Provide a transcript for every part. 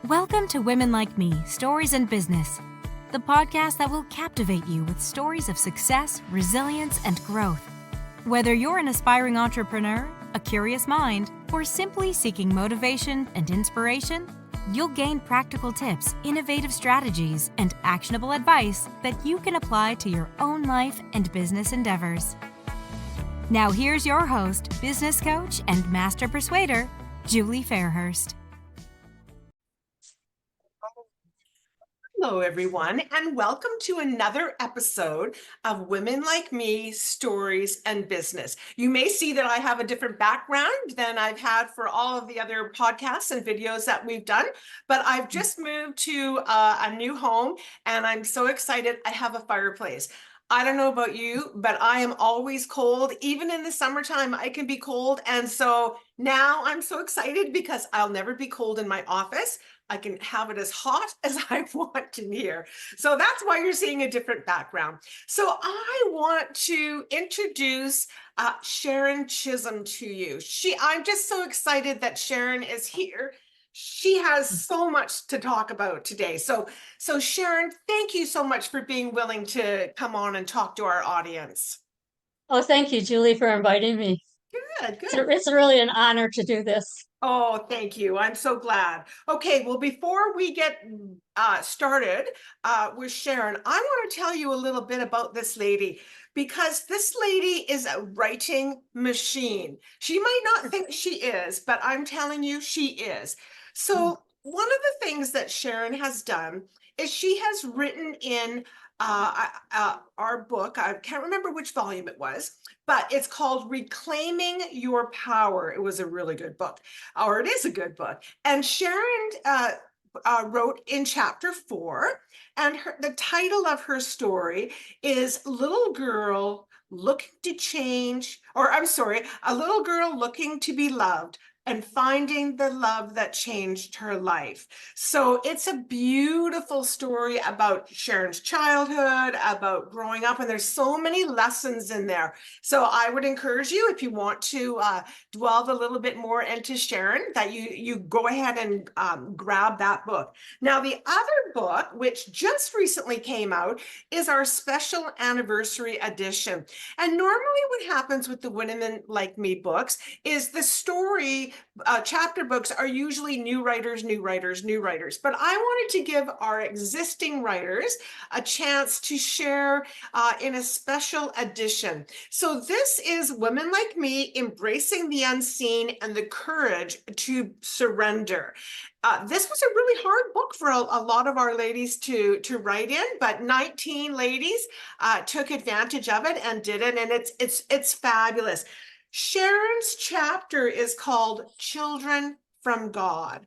Welcome to Women Like Me, Stories in Business, the podcast that will captivate you with stories of success, resilience, and growth. Whether you're an aspiring entrepreneur, a curious mind, or simply seeking motivation and inspiration, you'll gain practical tips, innovative strategies, and actionable advice that you can apply to your own life and business endeavors. Now here's your host, business coach, and master persuader, Julie Fairhurst. Hello, everyone, and welcome to another episode of Women Like Me, Stories and Business. You may see that I have a different background than I've had for all of the other podcasts and videos that we've done, but I've just moved to a new home, and I'm so excited. I have a fireplace. I don't know about you, but I am always cold. Even in the summertime, I can be cold. And so now I'm so excited because I'll never be cold in my office. I can have it as hot as I want in here. So that's why you're seeing a different background. So I want to introduce Sheron Chisholm to you. I'm just so excited that Sheron is here. She has so much to talk about today. So Sheron, thank you so much for being willing to come on and talk to our audience. Oh, thank you, Julie, for inviting me. Good. It's really an honor to do this. Oh, thank you. I'm so glad. Okay, well, before we get started with Sheron, I want to tell you a little bit about this lady, because this lady is a writing machine. She might not think she is, but I'm telling you, she is. So one of the things that Sheron has done is she has written in our book. I can't remember which volume it was, but it's called Reclaiming Your Power. It was a really good book, or it is a good book. And Sheron wrote in chapter 4, and the title of her story is Little Girl Looking to Change, or I'm sorry, A Little Girl Looking to Be Loved and Finding the Love That Changed Her Life. So it's a beautiful story about Sheron's childhood, about growing up, and there's so many lessons in there. So I would encourage you, if you want to dwell a little bit more into Sheron, that you go ahead and grab that book. Now, the other book, which just recently came out, is our special anniversary edition. And normally what happens with the Women Like Me books is the story chapter books are usually new writers. But I wanted to give our existing writers a chance to share in a special edition. So this is Women Like Me, Embracing the Unseen and the Courage to Surrender. This was a really hard book for a lot of our ladies to write in, but 19 ladies took advantage of it and did it, and it's fabulous. Sheron's chapter is called Children from God.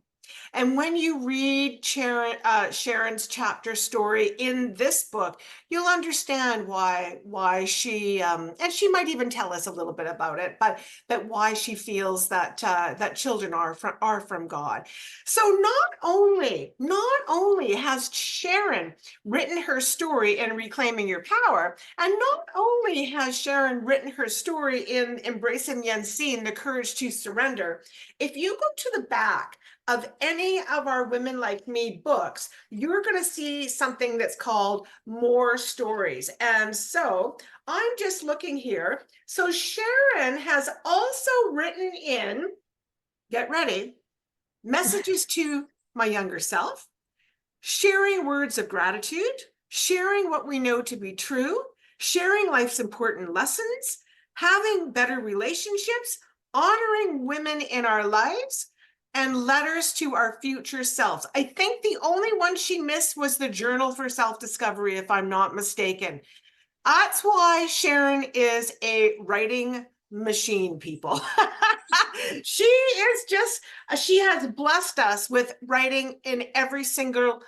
And when you read Sheron's chapter story in this book, you'll understand why she and she might even tell us a little bit about it, but why she feels that that children are from God. So not only has Sheron written her story in Reclaiming Your Power, and not only has Sheron written her story in Embracing the Unseen, the Courage to Surrender, if you go to the back of any of our Women Like Me books, you're going to see something that's called More Stories. And so I'm just looking here. So Sheron has also written in, get ready, Messages to My Younger Self, Sharing Words of Gratitude, Sharing What We Know to Be True, Sharing Life's Important Lessons, Having Better Relationships, Honoring Women in Our Lives, and Letters to Our Future Selves. I think the only one she missed was the Journal for Self-Discovery, if I'm not mistaken. That's why Sheron is a writing machine, people. She has blessed us with writing in every single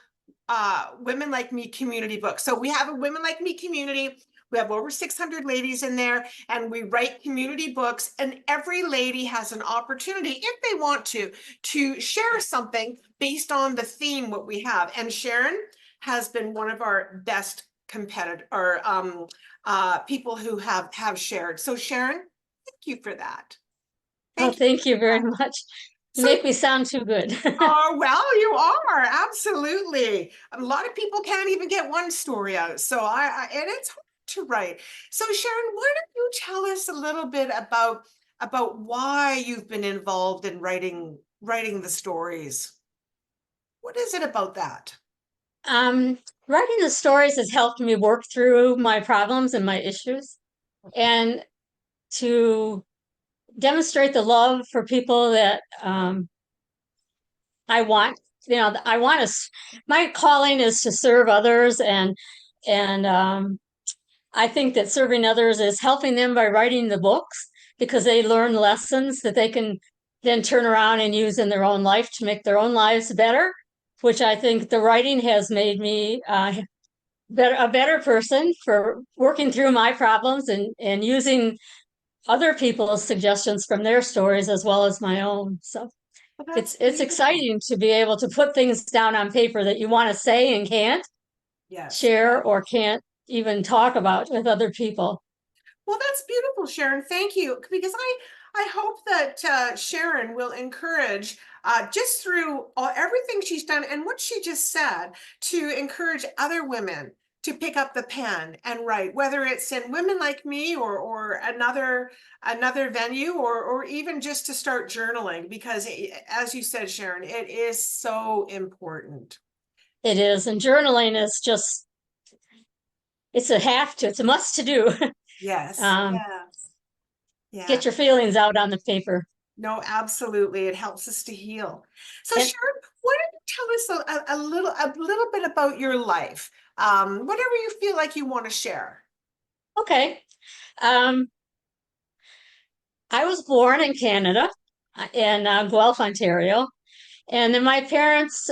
Women Like Me community book. So we have a Women Like Me community. We have over 600 ladies in there, and we write community books, and every lady has an opportunity, if they want to share something based on the theme what we have. And Sheron has been one of our best competitor people who have shared. So Sheron, thank you for that. Thank you very much. You make me sound too good. Oh, well, you are. Absolutely. A lot of people can't even get one story out. So and it's hard to write. So Sheron, why don't you tell us a little bit about why you've been involved in writing the stories? What is it about that? Writing the stories has helped me work through my problems and my issues, and to demonstrate the love for people that I want. I want to. My calling is to serve others, and I think that serving others is helping them by writing the books, because they learn lessons that they can then turn around and use in their own life to make their own lives better, which I think the writing has made me a better person for working through my problems and using other people's suggestions from their stories as well as my own. So Well, it's that's it's beautiful. exciting to be able to put things down on paper that you want to say and can't Yes. share or can't even talk about with other people. Well, that's beautiful, Sheron. Thank you. Because I hope that Sheron will encourage, just through everything she's done and what she just said, to encourage other women to pick up the pen and write, whether it's in Women Like Me or another venue, or even just to start journaling, because as you said, Sheron, it is so important. It is, and journaling is just, it's a must to do. Yes. um, Yes. Yeah. get your feelings out on the paper. No, absolutely. It helps us to heal. So And Sharon, why don't you tell us a little bit about your life? Whatever you feel like you want to share. okay, um, I was born in Canada, in Guelph, Ontario, and then my parents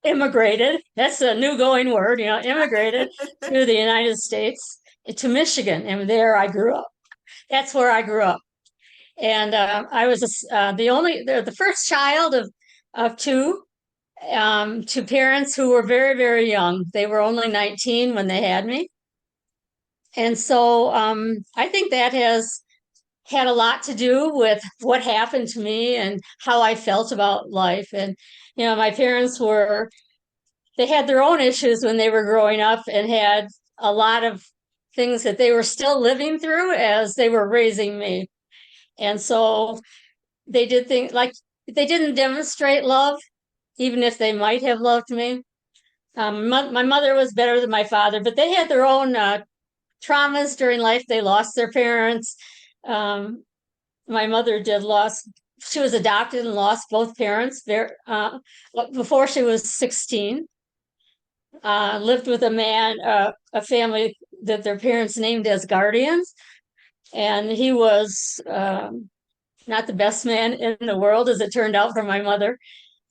immigrated. That's a new going word, immigrated to the United States, to Michigan, and there I grew up. That's where I grew up. And I was the first child of two parents who were very, very young. They were only 19 when they had me. And so I think that has had a lot to do with what happened to me and how I felt about life. And, my parents they had their own issues when they were growing up and had a lot of things that they were still living through as they were raising me. And so they did things like, they didn't demonstrate love, even if they might have loved me. My mother was better than my father, but they had their own traumas during life. They lost their parents. My mother she was adopted and lost both parents before she was 16. Lived with a family that their parents named as guardians. And he was not the best man in the world, as it turned out for my mother.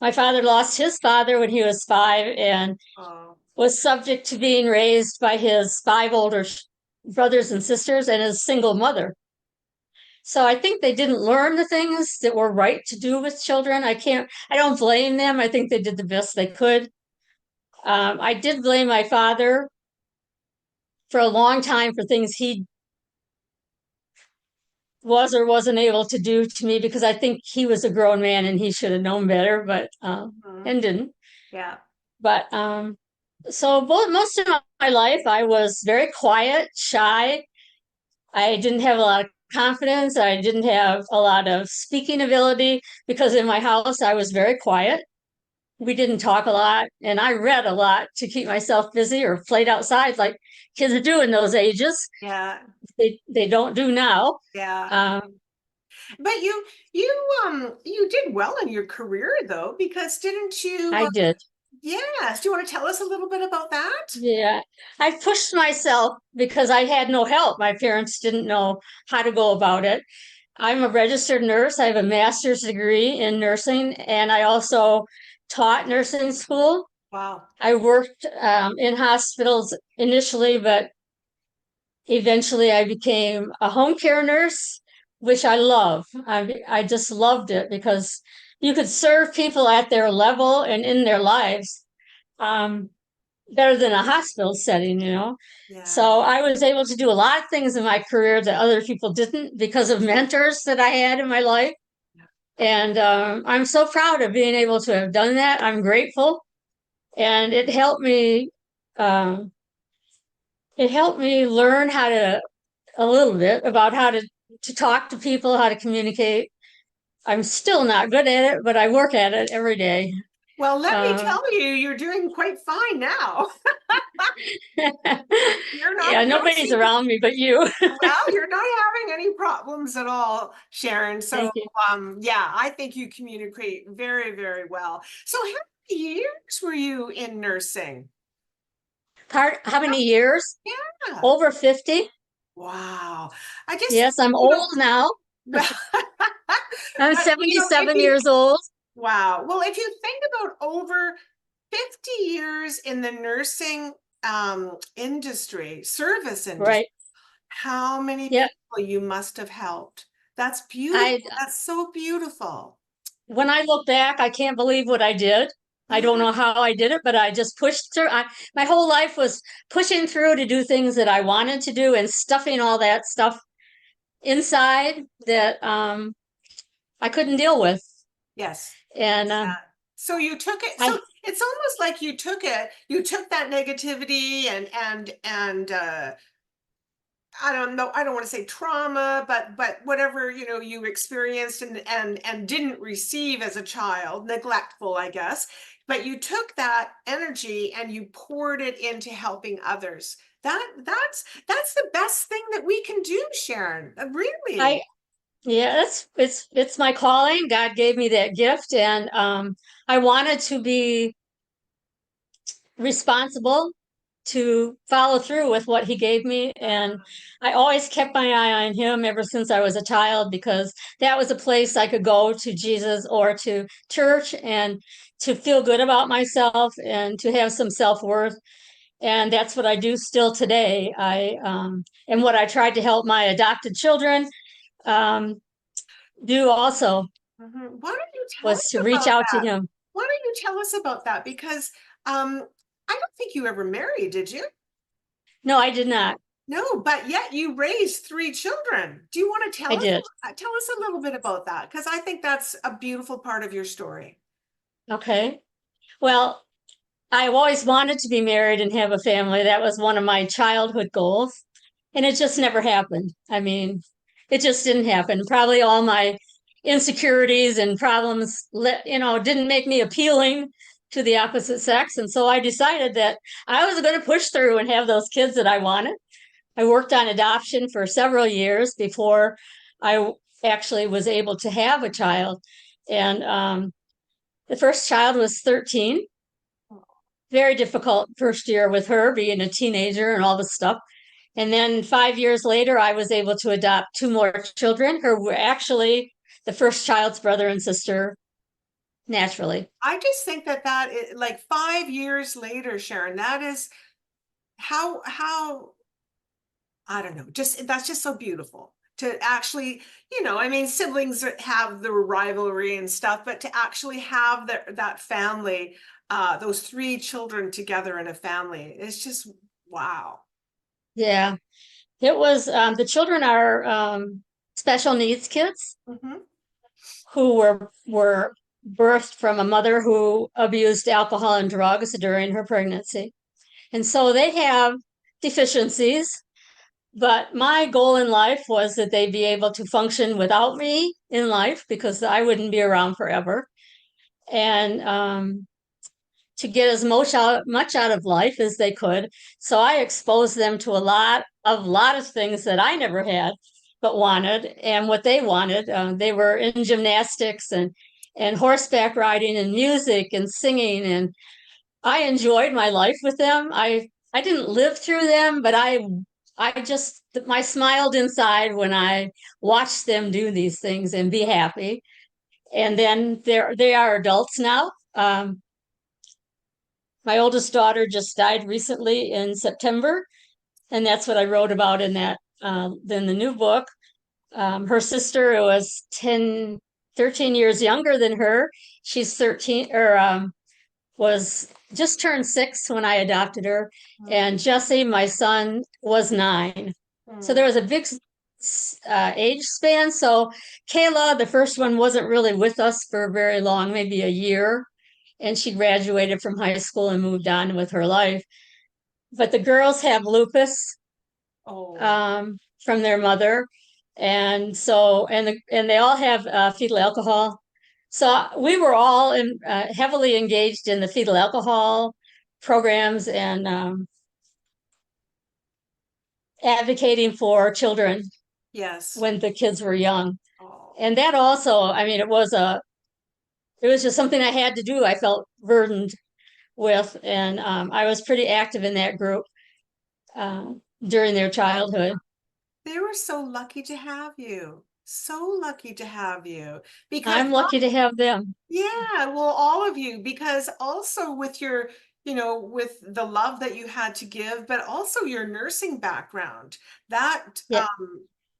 My father lost his father when he was 5 and Oh, was subject to being raised by his 5 older brothers and sisters and his single mother. So I think they didn't learn the things that were right to do with children. I don't blame them. I think they did the best they could. I did blame my father for a long time for things he was or wasn't able to do to me, because I think he was a grown man and he should have known better, but and didn't. yeah. But so most of my life I was very quiet, shy. I didn't have a lot of confidence. I didn't have a lot of speaking ability, because in my house I was very quiet. We didn't talk a lot, and I read a lot to keep myself busy, or played outside like kids do in those ages. Yeah. They don't do now. Yeah. Um, But you did well in your career though, because didn't you I did. yes, do you want to tell us a little bit about that? Yeah, I pushed myself because I had no help. My parents didn't know how to go about it. I'm a registered nurse. I have a master's degree in nursing, and I also taught nursing school. Wow. I worked in hospitals initially, but eventually I became a home care nurse, which I love. I just loved it because you could serve people at their level and in their lives. Better than a hospital setting. Yeah. So I was able to do a lot of things in my career that other people didn't, because of mentors that I had in my life. And I'm so proud of being able to have done that. I'm grateful. And it helped me learn a little bit about how to talk to people, how to communicate. I'm still not good at it, but I work at it every day. Well, let me tell you, you're doing quite fine now. You're not, Yeah, you don't nobody's seem to, around me but you. well, you're not having any problems at all, Sheron. So, Thank you. yeah, I think you communicate very, very well. So, how many years were you in nursing? How many years? Yeah. Over 50. Wow. I just, Yes, I'm you know, old now. well, I'm but if 77 you, years old. wow. Well, if you think about over 50 years in the nursing industry, service industry, Right. how many Yeah. people you must have helped. That's beautiful. I That's so beautiful. When I look back, I can't believe what I did. I don't Yeah. know how I did it, but I just pushed through. My whole life was pushing through to do things that I wanted to do and stuffing all that stuff inside that I couldn't deal with. Yes. And So you took it. So I it's almost like you took that negativity and I don't know, I don't want to say trauma, but whatever, you experienced and didn't receive as a child, neglectful, I guess. But you took that energy and you poured it into helping others. That's the best thing that we can do, Sheron. I Really. Yeah, it's my calling. God gave me that gift, and I wanted to be responsible to follow through with what he gave me. And I always kept my eye on him ever since I was a child, because that was a place I could go to Jesus or to church and to feel good about myself and to have some self-worth. And that's what I do still today. And what I tried to help my adopted children um, do also Why don't you tell was us to reach about out to that? him. Why don't you tell us about that? Because I don't think you ever married, did you? No, I did not. No, but yet you raised three children. Do you want to I did. tell us a little bit about that? Because I think that's a beautiful part of your story. Okay. Well, I've always wanted to be married and have a family. That was one of my childhood goals. And it just never happened. I mean, it just didn't happen. Probably all my insecurities and problems, didn't make me appealing to the opposite sex. And so I decided that I was going to push through and have those kids that I wanted. I worked on adoption for several years before I actually was able to have a child. And the first child was 13. Very difficult first year with her being a teenager and all this stuff. And then 5 years later, I was able to adopt two more children who were actually the first child's brother and sister naturally. I just think that is like 5 years later, Sheron, that is how I don't know, just that's just so beautiful to actually, I mean, siblings have the rivalry and stuff, but to actually have that family, those three children together in a family, it's just wow. Yeah, it was. The children are special needs kids Mhm. who were birthed from a mother who abused alcohol and drugs during her pregnancy, and so they have deficiencies. But my goal in life was that they be able to function without me in life, because I wouldn't be around forever. And to get as much out of life as they could. So I exposed them to a lot of things that I never had but wanted, and what they wanted. They were in gymnastics and horseback riding and music and singing, and I enjoyed my life with them. I didn't live through them, but I smiled inside when I watched them do these things and be happy. And then they are adults now. My oldest daughter just died recently in September, and that's what I wrote about in the new book. Her sister was 13 years younger than her. She's 13, or was just turned 6 when I adopted her. And Jesse, my son, was 9. So there was a age span. So Kayla, the first one, wasn't really with us for very long, maybe a year, and she graduated from high school and moved on with her life. But the girls have lupus from their mother, and so and they all have fetal alcohol. So we were all heavily engaged in the fetal alcohol programs and advocating for children Yes. when the kids were young. And that also, I mean, it was just something I had to do. I felt burdened with, and I was pretty active in that group during their childhood. They were so lucky to have you. So lucky to have you. Because I'm lucky to have them. yeah, well, all of you, because also with your, with the love that you had to give, but also your nursing background, that Yeah.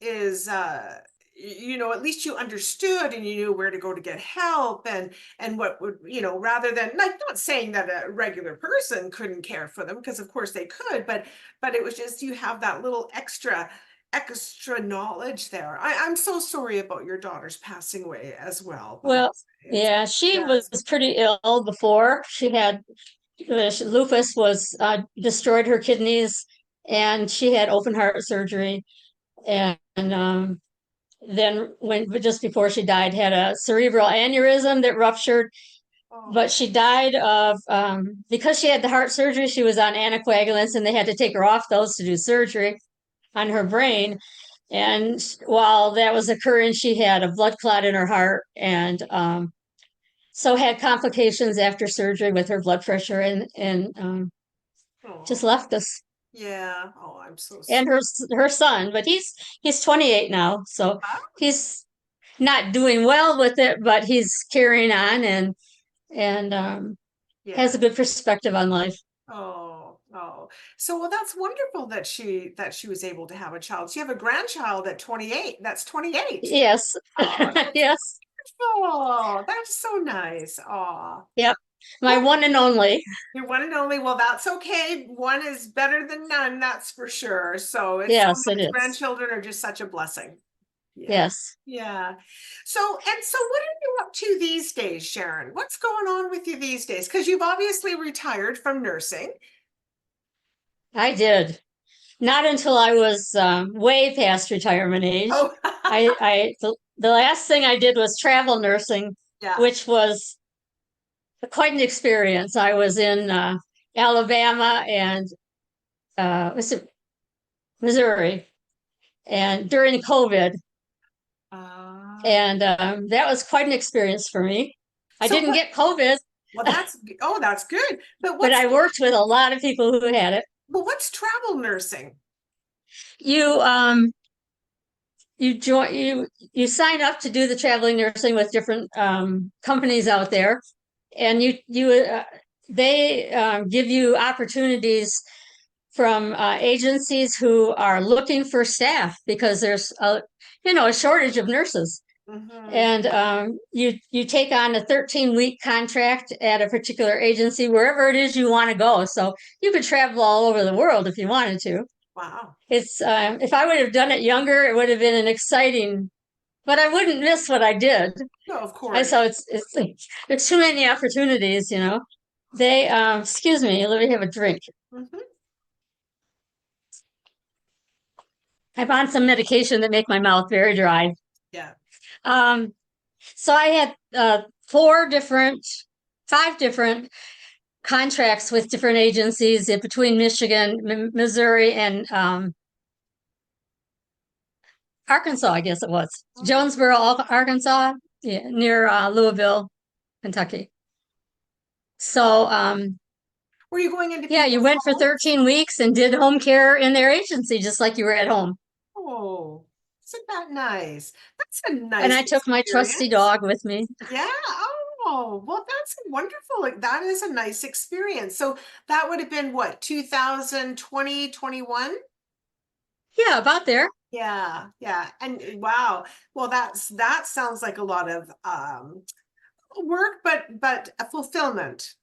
is at least you understood and you knew where to go to get help and what would, rather than, like, not saying that a regular person couldn't care for them, because of course they could, but it was just you have that little extra knowledge there. I'm so sorry about your daughter's passing away as well. Well, yeah, she was pretty ill before. She had lupus was destroyed her kidneys, and she had open heart surgery, and then just before she died, had a cerebral aneurysm that ruptured. But she died of because she had the heart surgery. She was on anticoagulants, and they had to take her off those to do surgery on her brain. And while that was occurring, she had a blood clot in her heart, and so had complications after surgery with her blood pressure, and just left us. Yeah. Oh, I'm so sorry. And her son, but he's 28 now, so he's not doing well with it, but he's carrying on and has a good perspective on life. Oh. So, well, that's wonderful that she was able to have a child. So you have a grandchild at 28. That's 28. Yes. Yes. Oh, that's so nice. Oh. Yep. My one and only. Your one and only. Well, that's okay. One is better than none, that's for sure. So yes, it is. Grandchildren are just such a blessing. Yeah. Yes. Yeah. So what are you up to these days, Sheron? What's going on with you these days? Because you've obviously retired from nursing. I did. Not until I was way past retirement age. Oh. The last thing I did was travel nursing, which was quite an experience. I was in Alabama and Missouri, and during COVID. And that was quite an experience for me. I didn't get COVID. Well, that's good. But I worked with a lot of people who had it. Well, what's travel nursing? You sign up to do the traveling nursing with different companies out there, and they give you opportunities from agencies who are looking for staff because there's a shortage of nurses. Mm-hmm. And you take on a 13-week contract at a particular agency, wherever it is you want to go. So you could travel all over the world if you wanted to. Wow. It's if I would have done it younger, it would have been an exciting, but I wouldn't miss what I did. No, of course. And so there's too many opportunities, They excuse me, let me have a drink. Mm-hmm. I'm on some medication that make my mouth very dry. Yeah. So I had 5 different contracts with different agencies between Michigan, Missouri, and Arkansas, I guess it was. Jonesboro, Arkansas, near Louisville, Kentucky. So were you going into you went for 13 weeks and did home care in their agency, just like you were at home. Oh, isn't that nice? That's a nice And I took my trusty dog with me. Yeah. Oh, well, that's wonderful. Like, that is a nice experience. So that would have been what, 2020, 21? Yeah, about there. Yeah. And wow. Well, that sounds like a lot of work, but a fulfillment.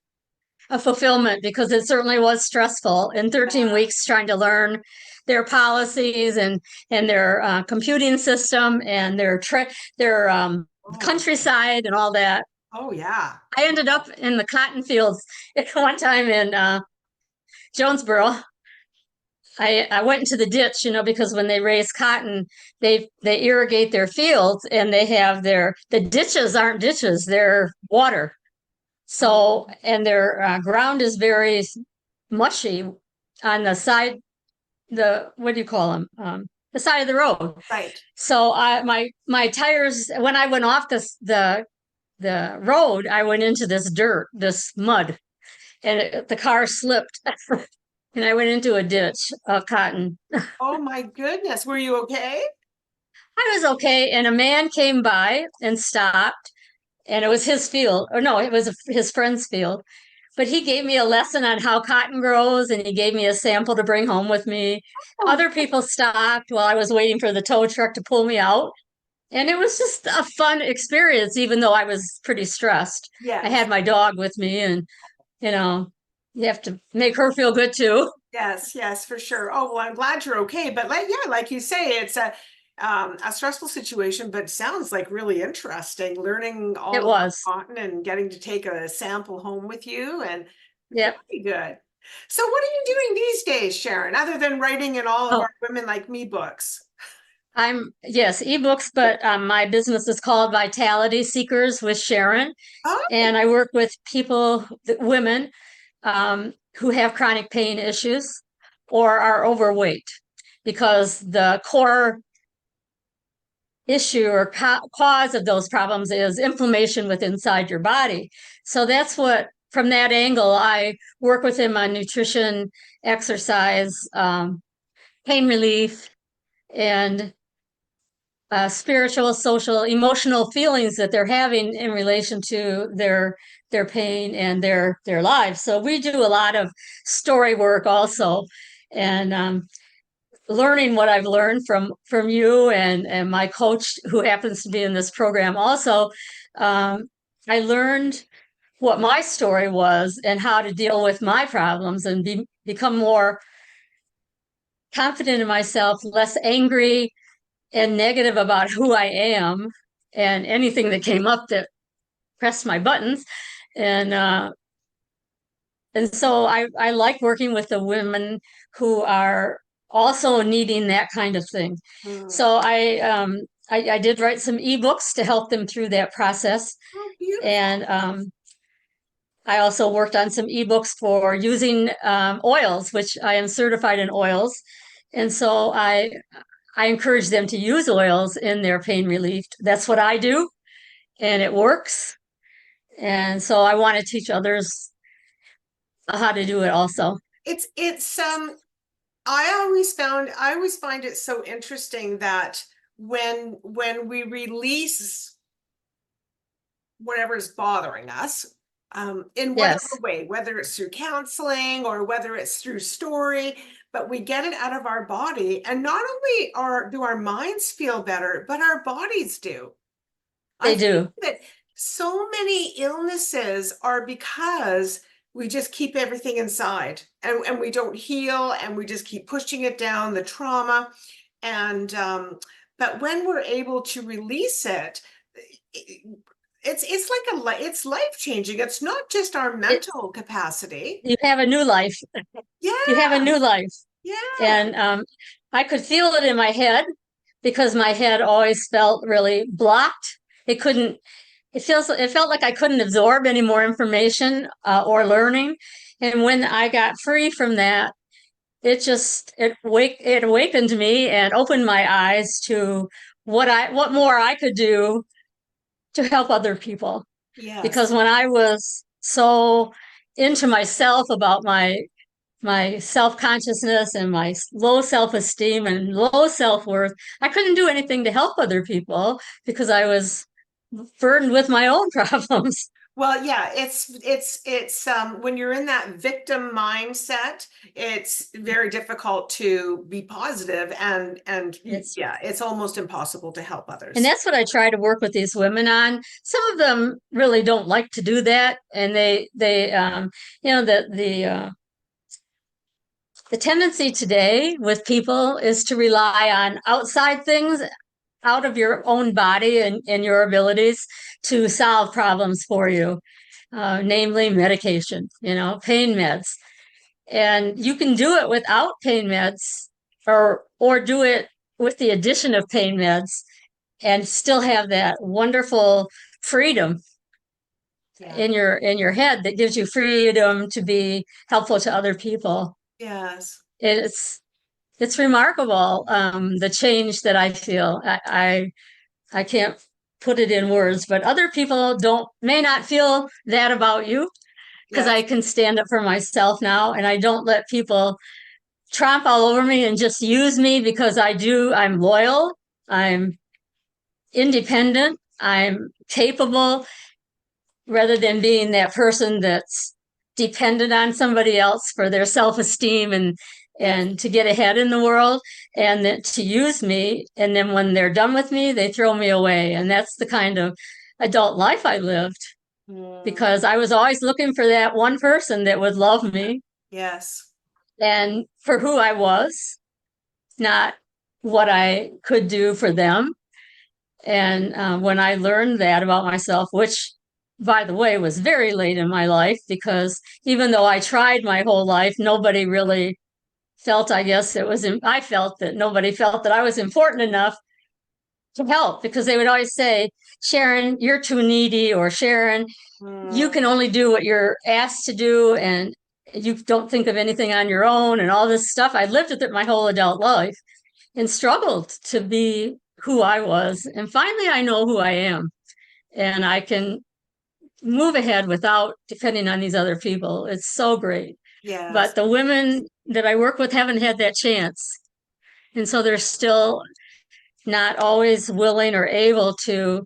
A fulfillment, because it certainly was stressful in 13 weeks trying to learn their policies and their computing system and their countryside and all that. Oh, yeah. I ended up in the cotton fields at one time in Jonesboro. I went into the ditch, because when they raise cotton, they irrigate their fields, and they have the ditches aren't ditches, they're water. So, and their ground is very mushy on the side, what do you call them? The side of the road. Right. So my tires, when I went off the road, I went into this dirt, this mud, and the car slipped. And I went into a ditch of cotton. Oh my goodness. Were you okay? I was okay. And a man came by and stopped, and it was his field. Or no, it was his friend's field. But he gave me a lesson on how cotton grows, and he gave me a sample to bring home with me. Oh. Other people stopped while I was waiting for the tow truck to pull me out. And it was just a fun experience, even though I was pretty stressed. Yes. I had my dog with me, and, you have to make her feel good too. Yes, yes, for sure. Oh, well, I'm glad you're okay. But like you say, it's a stressful situation, but sounds like really interesting. Learning all It about was. cotton and getting to take a sample home with you, and Yeah. very good. So, what are you doing these days, Sheron, other than writing in all of our Women Like Me books? Yes, eBooks, but my business is called Vitality Seekers with Sheron. Oh, And I work with women who have chronic pain issues or are overweight, because the core issue or cause of those problems is inflammation within inside your body. So from that angle, I work with them on nutrition, exercise, pain relief, and spiritual, social, emotional feelings that they're having in relation to their pain and their lives. So we do a lot of story work also, and learning what I've learned from you and my coach, who happens to be in this program also. I learned what my story was and how to deal with my problems and become more confident in myself, less angry and negative about who I am and anything that came up that pressed my buttons. And so I like working with the women who are also needing that kind of thing. So I did write some eBooks to help them through that process. oh, beautiful. And I also worked on some eBooks for using oils, which I am certified in oils. And so I encourage them to use oils in their pain relief. That's what I do, and it works. And so I want to teach others how to do it also. It's I always find it so interesting that when we release whatever is bothering us, in whatever way, whether it's through counseling or whether it's through story, but we get it out of our body, and not only do our minds feel better, but our bodies do. They do. That so many illnesses are because we just keep everything inside, and we don't heal, and we just keep pushing it down, the trauma. And but when we're able to release it, it's life changing. It's not just our mental capacity. You have a new life. Yeah. You have a new life. Yeah. And I could feel it in my head, because my head always felt really blocked. It felt like I couldn't absorb any more information or learning. And when I got free from that, it awakened me and opened my eyes to what more I could do to help other people. Yes. Because when I was so into myself about my self-consciousness and my low self-esteem and low self-worth, I couldn't do anything to help other people because I was burdened with my own problems. Well, yeah, it's when you're in that victim mindset, it's very difficult to be positive, and it's almost impossible to help others. And that's what I try to work with these women on. Some of them really don't like to do that, and they the tendency today with people is to rely on outside things out of your own body and your abilities to solve problems for you, namely medication, pain meds. And you can do it without pain meds or do it with the addition of pain meds and still have that wonderful freedom in your head that gives you freedom to be helpful to other people. Yes. It's remarkable, the change that I feel. I can't put it in words, but other people may not feel that about you, because I can stand up for myself now, and I don't let people tromp all over me and just use me because I'm loyal, I'm independent, I'm capable, rather than being that person that's dependent on somebody else for their self-esteem and to get ahead in the world, and then to use me. And then when they're done with me, they throw me away. And that's the kind of adult life I lived, because I was always looking for that one person that would love me. Yes. And for who I was, not what I could do for them. And when I learned that about myself, which, by the way, was very late in my life, because even though I tried my whole life, nobody really felt, I felt that nobody felt that I was important enough to help, because they would always say, Sheron, you're too needy, or Sheron, you can only do what you're asked to do, and you don't think of anything on your own, and all this stuff. I lived with it my whole adult life and struggled to be who I was. And finally, I know who I am, and I can move ahead without depending on these other people. It's so great. Yes. But the women that I work with haven't had that chance. And so they're still not always willing or able to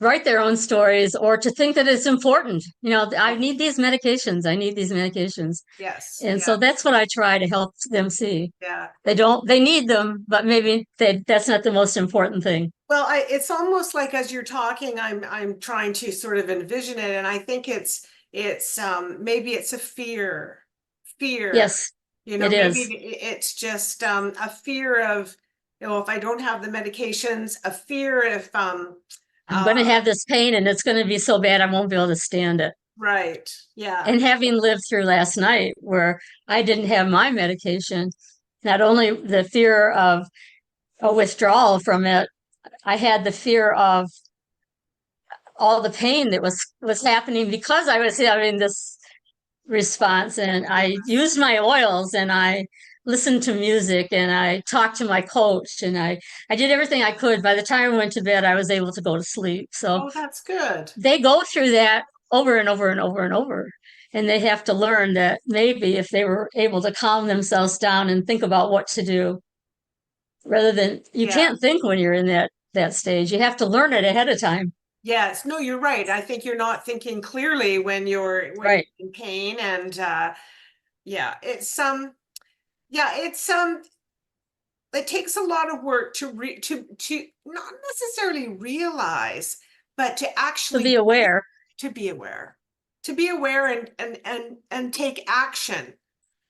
write their own stories, or to think that it's important. I need these medications. Yes. And so that's what I try to help them see. Yeah. They need them, but maybe that's not the most important thing. Well, it's almost like, as you're talking, I'm trying to sort of envision it, and I think it's maybe it's a fear. Yes, it maybe is. it's just a fear of, if I don't have the medications, a fear if I'm going to have this pain and it's going to be so bad I won't be able to stand it. Right. Yeah. And having lived through last night where I didn't have my medication, not only the fear of a withdrawal from it, I had the fear of all the pain that was happening because I was having this response. And I used my oils, and I listened to music, and I talked to my coach, and I did everything I could. By the time I went to bed, I was able to go to sleep. So that's good. They go through that over and over and over and over. And they have to learn that maybe if they were able to calm themselves down and think about what to do, rather than you can't think when you're in that stage. You have to learn it ahead of time. Yes, no, you're right. I think you're not thinking clearly when you're in pain, and it takes a lot of work to not necessarily realize, but to actually be aware, and take action.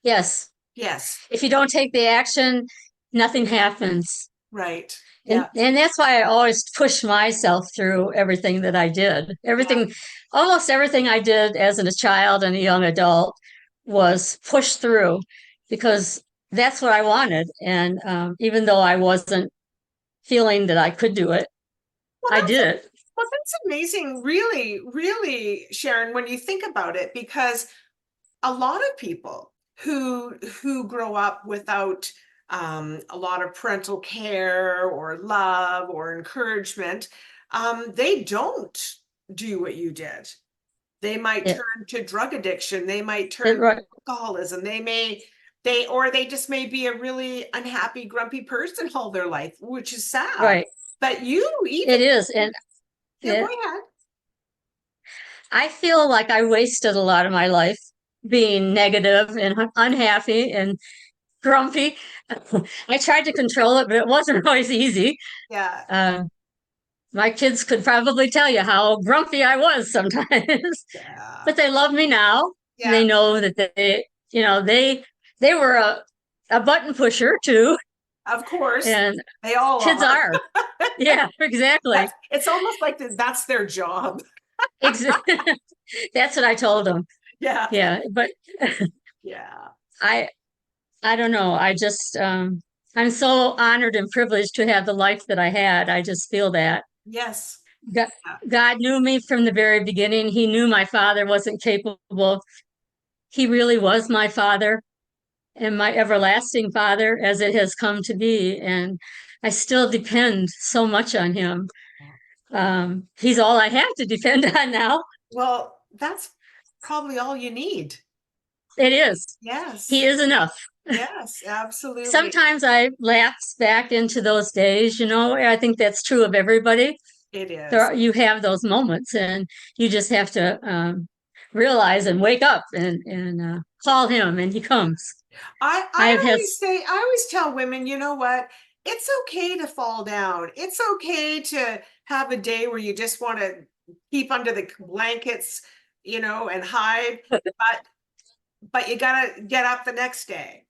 Yes. If you don't take the action, nothing happens. Right. And that's why I always push myself through everything that I did. Almost everything I did as a child and a young adult was pushed through, because that's what I wanted. And even though I wasn't feeling that I could do it, I did it. Well, that's amazing, really, really, Sheron, when you think about it, because a lot of people who grow up without a lot of parental care or love or encouragement, they don't do what you did. They might turn to drug addiction. They might turn to alcoholism. They just may be a really unhappy, grumpy person all their life, which is sad. Right. But it is. And go ahead. I feel like I wasted a lot of my life being negative and unhappy and grumpy. I tried to control it, but it wasn't always easy. Yeah. My kids could probably tell you how grumpy I was sometimes. But they love me now. Yeah. They know that they were a button pusher too. Of course, And they all kids are. are. Yeah, exactly. It's almost like that's their job. That's what I told them. Yeah. Yeah, but Yeah. I I don't know. I just I'm so honored and privileged to have the life that I had. I just feel that. Yes. God, Yeah. God knew me from the very beginning. He knew my father wasn't capable. He really was my father and my everlasting father as it has come to be. And I still depend so much on him. He's all I have to depend on now. Well, that's probably all you need. It is. He Yes. is enough. Yes, absolutely. Sometimes I lapse back into those days, you know. I think that's true of everybody. It is. You have those moments, and you just have to realize and wake up and call him, and he comes. I I've had always say, I always tell women, you know what? It's okay to fall down. It's okay to have a day where you just want to keep under the blankets, and hide, but you gotta get up the next day.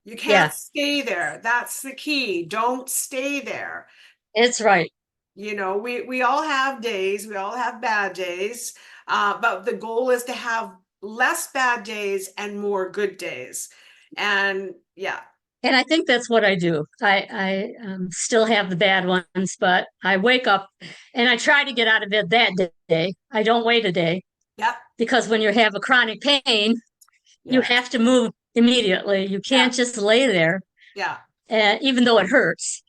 You can't yeah, stay there. That's the key. Don't stay there. it's right. We all have days, we all have bad days, but the goal is to have less bad days and more good days. And yeah, And I think that's what I do. I still have the bad ones, but I wake up and I try to get out of bed that day. I don't wait a day yeah, because when you have a chronic pain, you yeah, have to move immediately. You yeah, can't just lay there, yeah, even though it hurts.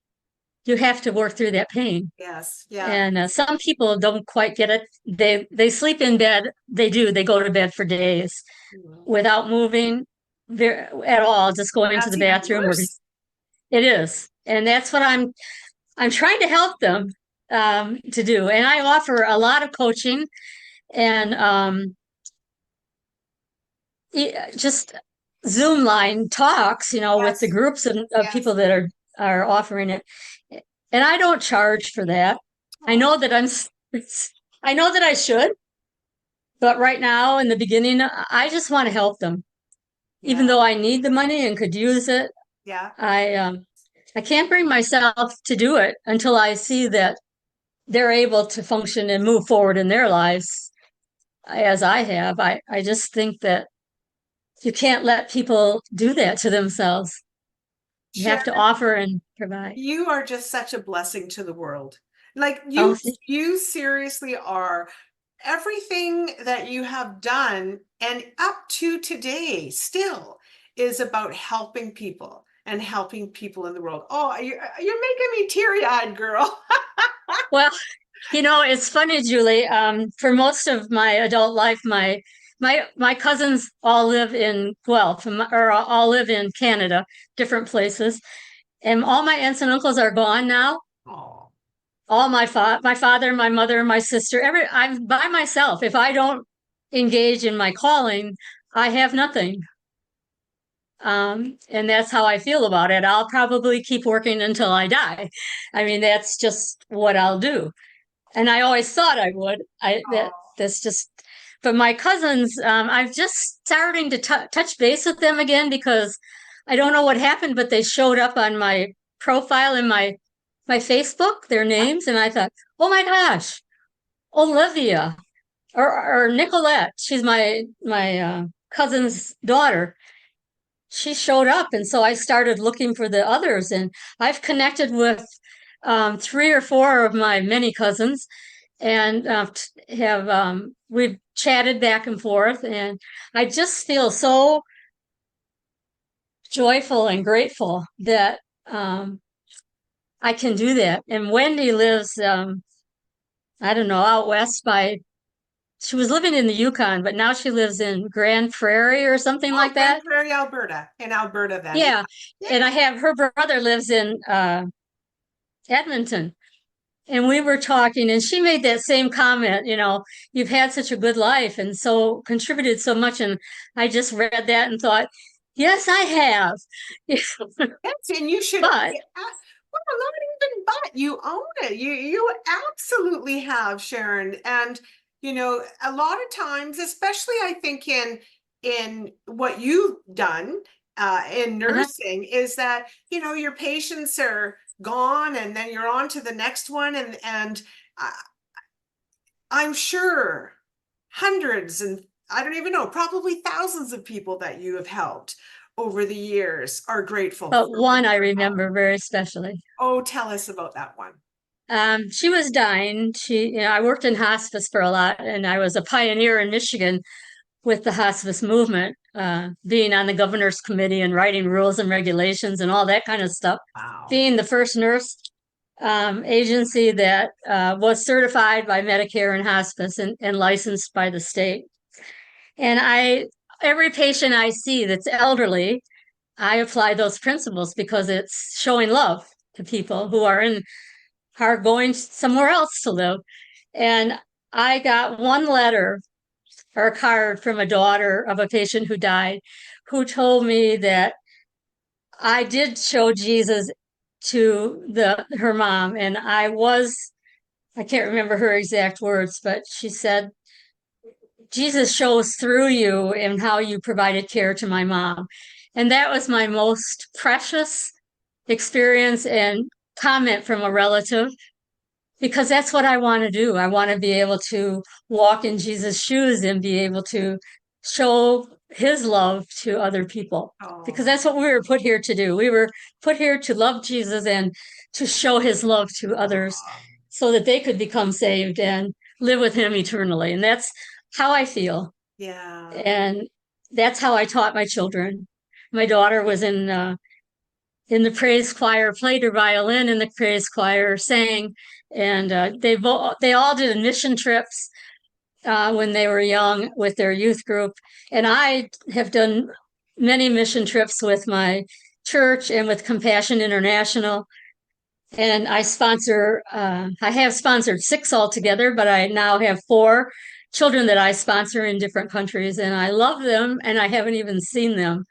You have to work through that pain. yes, yeah. And some people don't quite get it. They sleep in bed. They do. They go to bed for days Mhm. without moving at all, just going to That's the even bathroom. worse. It is, and that's what I'm trying to help them to do. And I offer a lot of coaching and just Zoom line talks, with the Yes, groups of people yes. that are offering it. And I don't charge for that. I Oh, know that I know that I should, but right now in the beginning, I just want to help them. Even yeah, though I need the money and could use it, yeah, I can't bring myself to do it until I see that they're able to function and move forward in their lives as I have. I just think that you can't let people do that to themselves. You have to Sharon, offer and provide. you are just such a blessing to the world. Like Oh, you seriously are. Everything that you have done and up to today still is about helping people and helping people in the world. Oh, you're making me teary-eyed, girl. well, it's funny, Julie. For most of my adult life, my cousins all live in Guelph, or all live in Canada, different places, and all my aunts and uncles are gone now. Oh, All my father, my mother, my sister, I'm by myself. If I don't engage in my calling, I have nothing. And that's how I feel about it. I'll probably keep working until I die. I mean, that's just what I'll do. And I always thought I would. oh, That's just. But my cousins, I'm just starting to touch base with them again because I don't know what happened, but they showed up on my profile in my Facebook, their yeah. names, and I thought, oh my gosh, Olivia or Nicolette. She's my cousin's daughter. She showed up, and so I started looking for the others, and I've connected with three or four of my many cousins, and have we've chatted back and forth, and I just feel so joyful and grateful that I can do that. And Wendy lives, I don't know, out west she was living in the Yukon, but now she lives in Grand Prairie or something Oh, like Grand that. Prairie, Alberta. In Alberta then. Yeah. Yeah. And I have her brother lives in Edmonton. And we were talking, and she made that same comment, you've had such a good life and so contributed so much. And I just read that and thought, yes, I have. Yes, and you should, But yeah, well, not even but, you own it. You absolutely have, Sharon. And a lot of times, especially I think in what you've done, in nursing is that, your patients are gone and then you're on to the next one. And I'm sure hundreds and I don't even know, probably thousands of people that you have helped over the years are grateful. But one I remember very especially. Oh, tell us about that one. She was dying. I worked in hospice for a lot, and I was a pioneer in Michigan with the hospice movement, being on the governor's committee and writing rules and regulations and all that kind of stuff. Wow. Being the first nurse agency that was certified by Medicare and hospice and licensed by the state. And every patient I see that's elderly, I apply those principles because it's showing love to people who are going somewhere else to live. And I got one letter or a card from a daughter of a patient who died, who told me that I did show Jesus to her mom. And I can't remember her exact words, but she said, Jesus shows through you in how you provided care to my mom. And that was my most precious experience and comment from a relative, because that's what I want to do. I want to be able to walk in Jesus' shoes and be able to show his love to other people, because that's what we were put here to do. We were put here to love Jesus and to show his love to others so that they could become saved and live with him eternally. And that's how I feel. Yeah. And that's how I taught my children. My daughter was in the praise choir, played her violin in the praise choir, sang, and they all did mission trips when they were young with their youth group. And I have done many mission trips with my church and with Compassion International. And I have sponsored 6 altogether, but I now have 4 children that I sponsor in different countries, and I love them, and I haven't even seen them,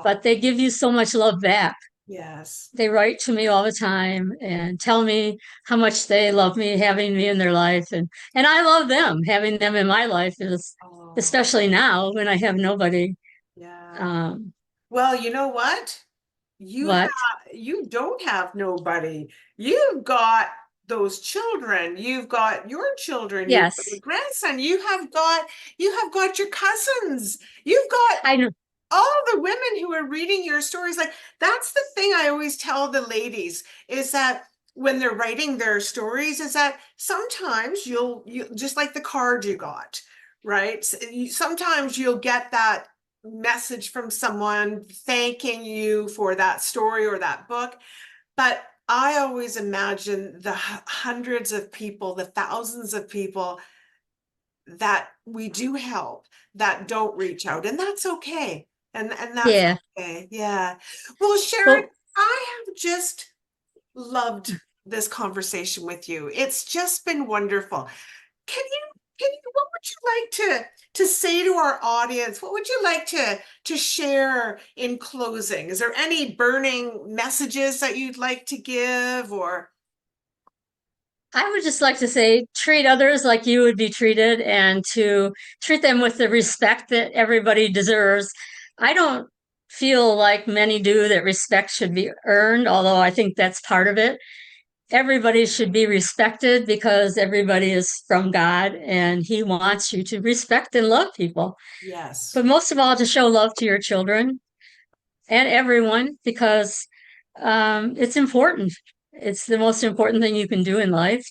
but they give you so much love back. Yes. They write to me all the time and tell me how much they love me, having me in their life. And I love them. Having them in my life is, especially now when I have nobody. Yeah. Well, you know what? You don't have nobody. You've got those children. You've got your children. Yes. You've got your grandson. You have got your cousins. You've got I know. All the women who are reading your stories. Like, that's the thing I always tell the ladies, is that when they're writing their stories, is that sometimes you just like the card you got, right? Sometimes you'll get that message from someone thanking you for that story or that book. But I always imagine the hundreds of people, the thousands of people that we do help that don't reach out, and that's okay. And that's okay. Yeah. Well, Sheron, I have just loved this conversation with you. It's just been wonderful. What would you like to say to our audience? What would you like to share in closing? Is there any burning messages that you'd like to give? Or I would just like to say, treat others like you would be treated, and to treat them with the respect that everybody deserves. I don't feel like many do that respect should be earned, although I think that's part of it. Everybody should be respected because everybody is from God, and he wants you to respect and love people. Yes. But most of all, to show love to your children and everyone, because it's important. It's the most important thing you can do in life.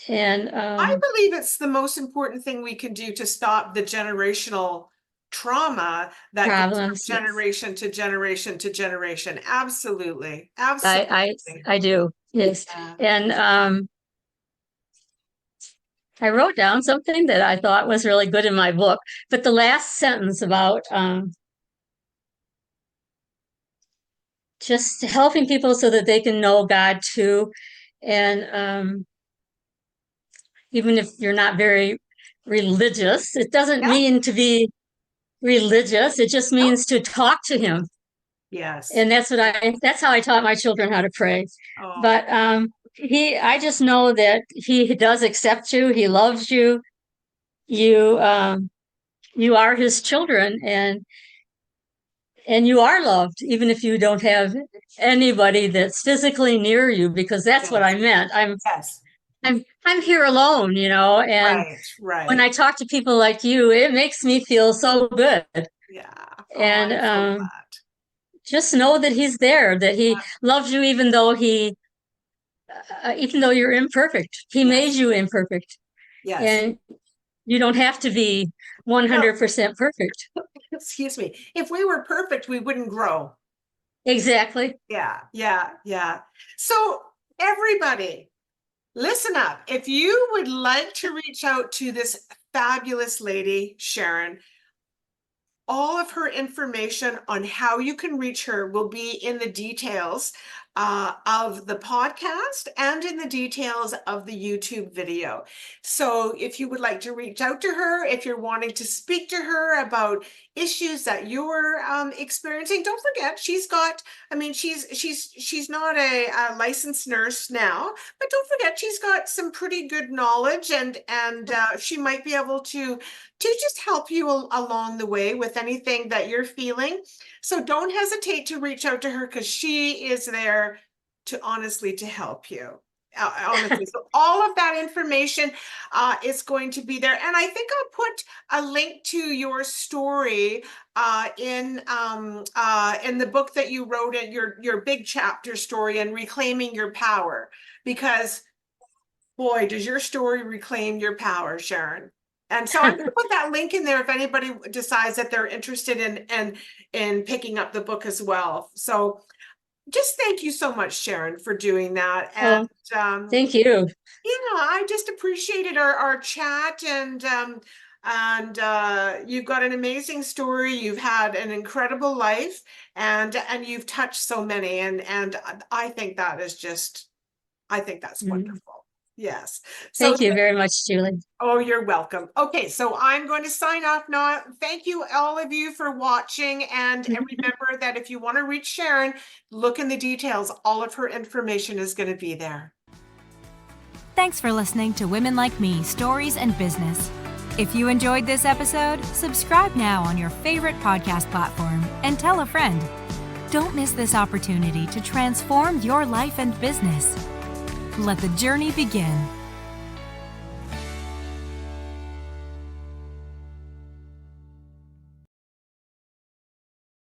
And I believe it's the most important thing we can do to stop the generational trauma that goes from generation to generation to generation. Absolutely. Absolutely. I do. Yes. Yeah. And I wrote down something that I thought was really good in my book, but the last sentence about just helping people so that they can know God too. And even if you're not very religious, it doesn't mean to be religious. It just means to talk to him. Yes. And that's how I taught my children how to pray. But I just know that he does accept you. He loves you. You are his children, and and you are loved, even if you don't have anybody that's physically near you, because that's what I meant. Yes. I'm here alone, and Right. when I talk to people like you, it makes me feel so good. Yeah. Oh, And I'm so glad. just know that he's there, that he loves you, even though you're imperfect. He made you imperfect. Yes. And you don't have to be 100% perfect. Excuse me. If we were perfect, we wouldn't grow. Exactly. Yeah. So everybody, listen up. If you would like to reach out to this fabulous lady, Sheron, all of her information on how you can reach her will be in the details of the podcast and in the details of the YouTube video. So if you would like to reach out to her, if you're wanting to speak to her about issues that you're experiencing, don't forget she's not a licensed nurse now, but don't forget she's got some pretty good knowledge, and she might be able to just help you along the way with anything that you're feeling. So don't hesitate to reach out to her, because she is there to help you. Honestly, so all of that information is going to be there, and I think I'll put a link to your story in the book that you wrote, in your big chapter story, and reclaiming your power, because boy, does your story reclaim your power, Sheron. And so I'm going to put that link in there if anybody decides that they're interested in picking up the book as well. So just thank you so much, Sheron, for doing that. And thank you. I just appreciated our chat, and you've got an amazing story. You've had an incredible life, and you've touched so many, and I think that's wonderful. Yes. So thank you very much, Julie. Oh, you're welcome. Okay, so I'm going to sign off now. Thank you, all of you, for watching. And remember that if you want to reach Sheron, look in the details. All of her information is going to be there. Thanks for listening to Women Like Me, Stories and Business. If you enjoyed this episode, subscribe now on your favorite podcast platform and tell a friend. Don't miss this opportunity to transform your life and business. Let the journey begin.